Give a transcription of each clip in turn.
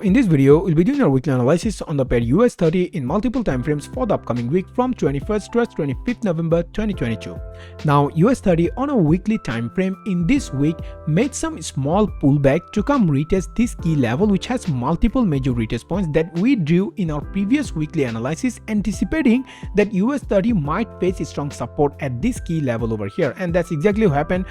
In this video, we'll be doing our weekly analysis on the pair US30 in multiple time frames for the upcoming week from 21st to 25th November 2022. Now, US30 on a weekly time frame in this week made some small pullback to come retest this key level, which has multiple major retest points that we drew in our previous weekly analysis, anticipating that US30 might face a strong support at this key level over here, and that's exactly what happened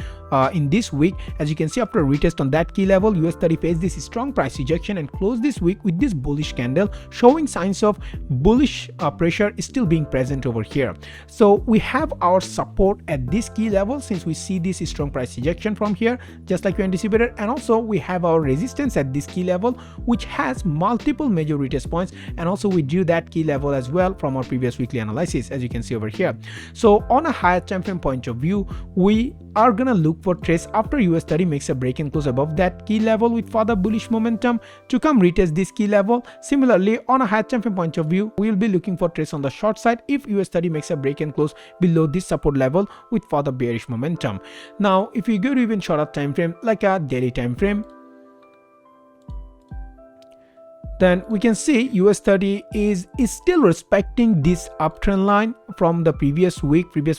in this week. As you can see, after a retest on that key level, US30 faced this strong price rejection and closed this week with this bullish candle, showing signs of bullish pressure is still being present over here. So we have our support at this key level since we see this strong price rejection from here, just like we anticipated, and also we have our resistance at this key level, which has multiple major retest points, and also we drew that key level as well from our previous weekly analysis, as you can see over here. So on a higher time frame point of view, we are gonna look for trades after US30 makes a break and close above that key level with further bullish momentum to come retest this key level. Similarly, on a higher time frame point of view, we will be looking for trades on the short side if US30 makes a break and close below this support level with further bearish momentum. Now, if we go to even shorter time frame like a daily time frame, then we can see US30 is still respecting this uptrend line from the previous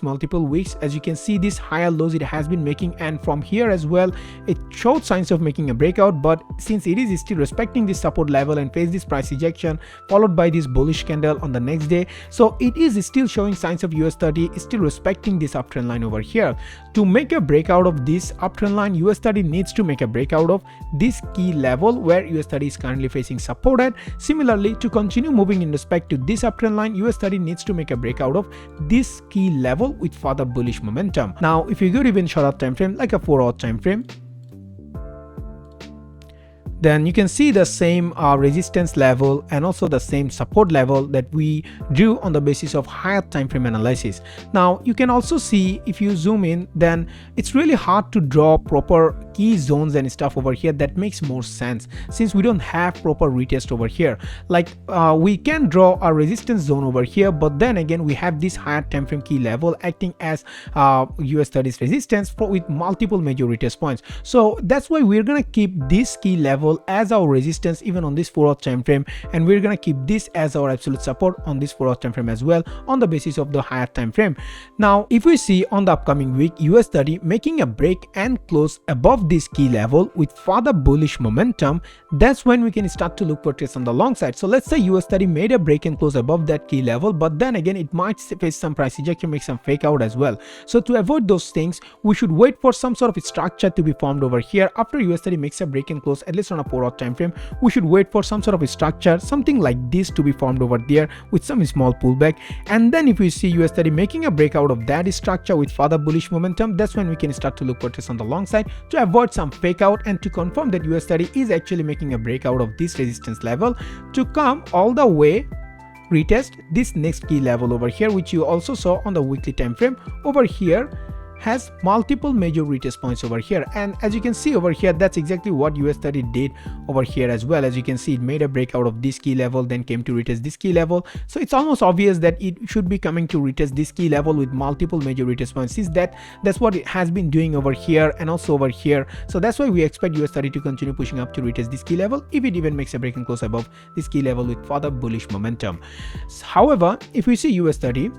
multiple weeks. As you can see, this higher lows it has been making, and from here as well it showed signs of making a breakout, but since it is still respecting this support level and face this price rejection followed by this bullish candle on the next day, so it is still showing signs of US30 is still respecting this uptrend line over here. To make a breakout of this uptrend line, US30 needs to make a breakout of this key level where US30 is currently facing support at. Similarly, to continue moving in respect to this uptrend line, US30 needs to make a breakout of this key level with further bullish momentum. Now, if you go to even shorter time frame like a 4-hour time frame, then you can see the same resistance level and also the same support level that we drew on the basis of higher time frame analysis. Now you can also see, if you zoom in, then it's really hard to draw proper key zones and stuff over here that makes more sense since we don't have proper retest over here. Like we can draw a resistance zone over here, but then again we have this higher time frame key level acting as US30's resistance with multiple major retest points. So that's why we're gonna keep this key level as our resistance even on this 4-hour time frame, and we're gonna keep this as our absolute support on this 4-hour time frame as well on the basis of the higher time frame. Now if we see on the upcoming week US30 making a break and close above this key level with further bullish momentum, that's when we can start to look for trades on the long side. So let's say US30 made a break and close above that key level, but then again it might face some price rejection, make some fake out as well. So to avoid those things, we should wait for some sort of structure to be formed over here after US30 makes a break and close, at least on a 4-hour time frame. We should wait for some sort of a structure, something like this, to be formed over there with some small pullback, and then if we see US30 making a breakout of that structure with further bullish momentum, that's when we can start to look for trades on the long side to avoid some fake out and to confirm that US30 is actually making a breakout of this resistance level to come all the way retest this next key level over here, which you also saw on the weekly time frame over here has multiple major retest points over here. And as you can see over here, that's exactly what US30 did over here as well. As you can see, it made a breakout of this key level, then came to retest this key level. So it's almost obvious that it should be coming to retest this key level with multiple major retest points, since that's what it has been doing over here and also over here. So that's why we expect US30 to continue pushing up to retest this key level if it even makes a break and close above this key level with further bullish momentum. However, if we see US30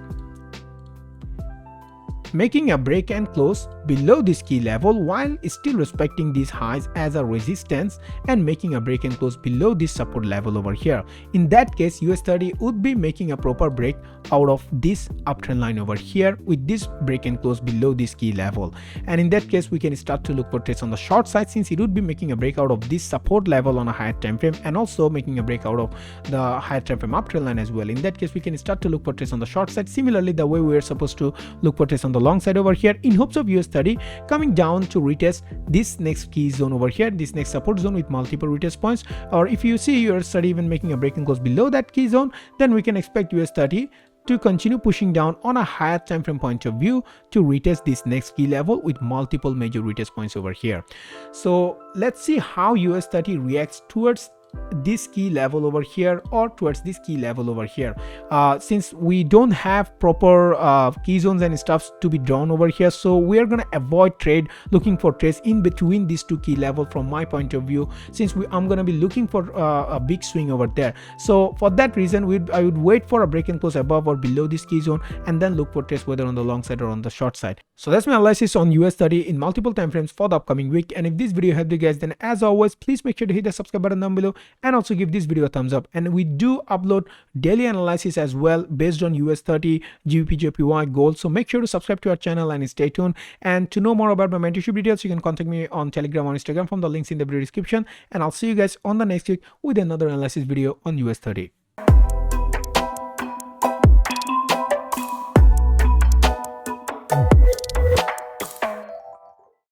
making a break and close below this key level while still respecting these highs as a resistance and making a break and close below this support level over here, in that case US30 would be making a proper break out of this uptrend line over here with this break and close below this key level, and in that case we can start to look for trades on the short side since it would be making a breakout of this support level on a higher time frame and also making a breakout of the higher time frame uptrend line as well. In that case we can start to look for trades on the short side, similarly the way we are supposed to look for trades on the long side over here, in hopes of US30 coming down to retest this next key zone over here, this next support zone with multiple retest points. Or if you see US30 even making a break and close below that key zone, then we can expect US30 to continue pushing down on a higher time frame point of view to retest this next key level with multiple major retest points over here. So let's see how US30 reacts towards this key level over here or towards this key level over here. Since we don't have proper key zones and stuff to be drawn over here, so we are going to avoid looking for trades in between these two key level from my point of view, since I'm going to be looking for a big swing over there. So for that reason, I would wait for a break and close above or below this key zone and then look for trades whether on the long side or on the short side. So that's my analysis on US30 in multiple time frames for the upcoming week. And if this video helped you guys, then as always, please make sure to hit the subscribe button down below and also give this video a thumbs up. And we do upload daily analysis as well based on US30, GBP, JPY, gold. So make sure to subscribe to our channel and stay tuned. And to know more about my mentorship details, you can contact me on Telegram or Instagram from the links in the video description. And I'll see you guys on the next week with another analysis video on US30.